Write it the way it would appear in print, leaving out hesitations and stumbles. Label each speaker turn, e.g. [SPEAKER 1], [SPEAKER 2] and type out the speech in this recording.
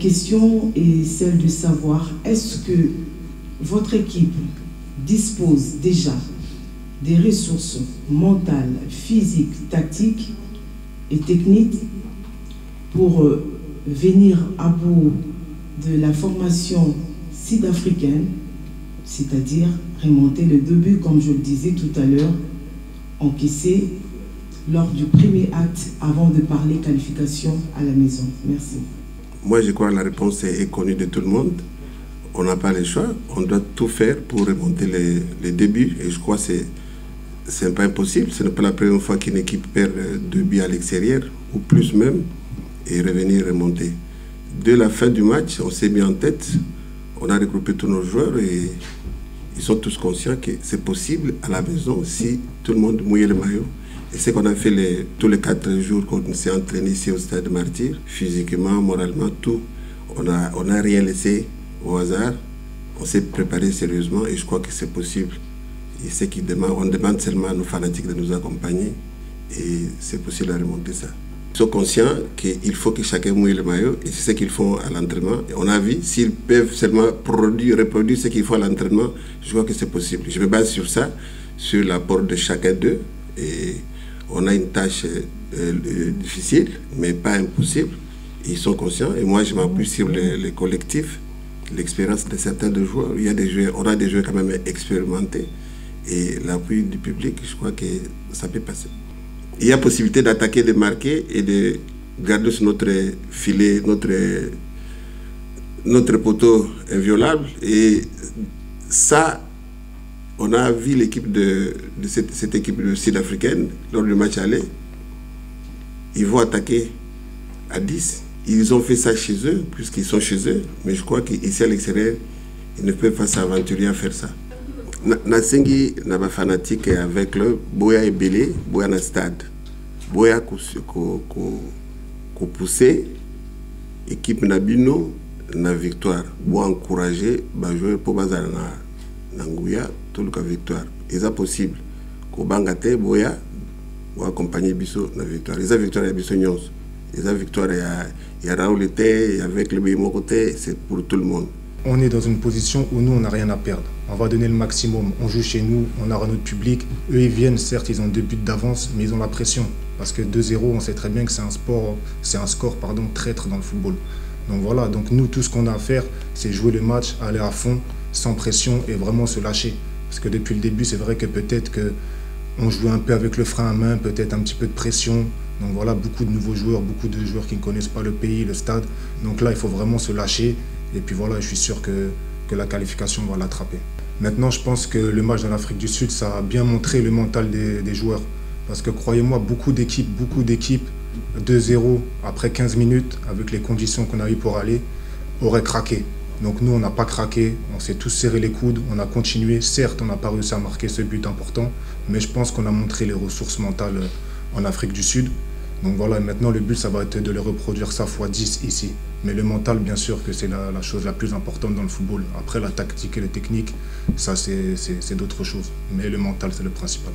[SPEAKER 1] question est celle de savoir, est-ce que votre équipe dispose déjà des ressources mentales, physiques, tactiques et techniques pour venir à bout de la formation sud-africaine, c'est-à-dire remonter les 2 buts, comme je le disais tout à l'heure, encaissés lors du premier acte avant de parler qualification à la maison. Merci.
[SPEAKER 2] Moi, je crois que la réponse est connue de tout le monde. On n'a pas le choix. On doit tout faire pour remonter les débuts. Et je crois que c'est pas impossible. Ce n'est pas la première fois qu'une équipe perd 2 buts à l'extérieur, ou plus même, et remonter. Dès la fin du match, on s'est mis en tête. On a regroupé tous nos joueurs et ils sont tous conscients que c'est possible à la maison si tout le monde mouille le maillot. Et c'est qu'on a fait tous les 4 jours qu'on s'est entraîné ici au Stade Martyr, physiquement, moralement, tout. On a rien laissé au hasard. On s'est préparé sérieusement et je crois que c'est possible. Et ce qui demande, on demande seulement à nos fanatiques de nous accompagner et c'est possible à remonter ça. Ils sont conscients qu'il faut que chacun mouille le maillot et c'est ce qu'ils font à l'entraînement. On a vu, s'ils peuvent seulement reproduire ce qu'ils font à l'entraînement, je crois que c'est possible. Je me base sur ça, sur l'apport de chacun d'eux. Et on a une tâche difficile, mais pas impossible. Ils sont conscients et moi je m'appuie sur les collectifs, l'expérience de certains de joueurs. On a des joueurs quand même expérimentés et l'appui du public, je crois que ça peut passer. Il y a possibilité d'attaquer, de marquer et de garder sur notre filet, notre poteau inviolable. Et ça, on a vu l'équipe de cette équipe sud-africaine lors du match aller. Ils vont attaquer à 10. Ils ont fait ça chez eux, puisqu'ils sont chez eux. Mais je crois qu'ici à l'extérieur, ils ne peuvent pas s'aventurer à faire ça. Nasengi n'a pas fanatique avec le Boya et Belé, Boya na stade. Boya ko pousser équipe Nabino na victoire. Boya encourager ba jouer pour bazar na Nguya tout le cas victoire. Et ça possible. Ko bangate Boya ou accompagner Bisso na victoire. Et ça victoire ya Bisso nyons. Et ça victoire ya Raoul était avec le Bémo côté, c'est pour tout le monde.
[SPEAKER 3] On est dans une position où nous, on n'a rien à perdre. On va donner le maximum. On joue chez nous, on aura notre public. Eux, ils viennent, certes, ils ont 2 buts d'avance, mais ils ont la pression. Parce que 2-0, on sait très bien que c'est un score traître dans le football. Donc voilà, donc nous, tout ce qu'on a à faire, c'est jouer le match, aller à fond, sans pression et vraiment se lâcher. Parce que depuis le début, c'est vrai que peut-être qu'on jouait un peu avec le frein à main, peut-être un petit peu de pression. Donc voilà, beaucoup de nouveaux joueurs, beaucoup de joueurs qui ne connaissent pas le pays, le stade. Donc là, il faut vraiment se lâcher. Et puis voilà, je suis sûr que la qualification va l'attraper. Maintenant, je pense que le match dans l'Afrique du Sud, ça a bien montré le mental des joueurs. Parce que croyez-moi, beaucoup d'équipes, 2-0 après 15 minutes, avec les conditions qu'on a eues pour aller, auraient craqué. Donc nous, on n'a pas craqué, on s'est tous serré les coudes, on a continué. Certes, on n'a pas réussi à marquer ce but important, mais je pense qu'on a montré les ressources mentales en Afrique du Sud. Donc voilà, maintenant le but, ça va être de le reproduire ça x10 ici. Mais le mental, bien sûr que c'est la chose la plus importante dans le football. Après, la tactique et la technique, ça c'est d'autres choses. Mais le mental, c'est le principal.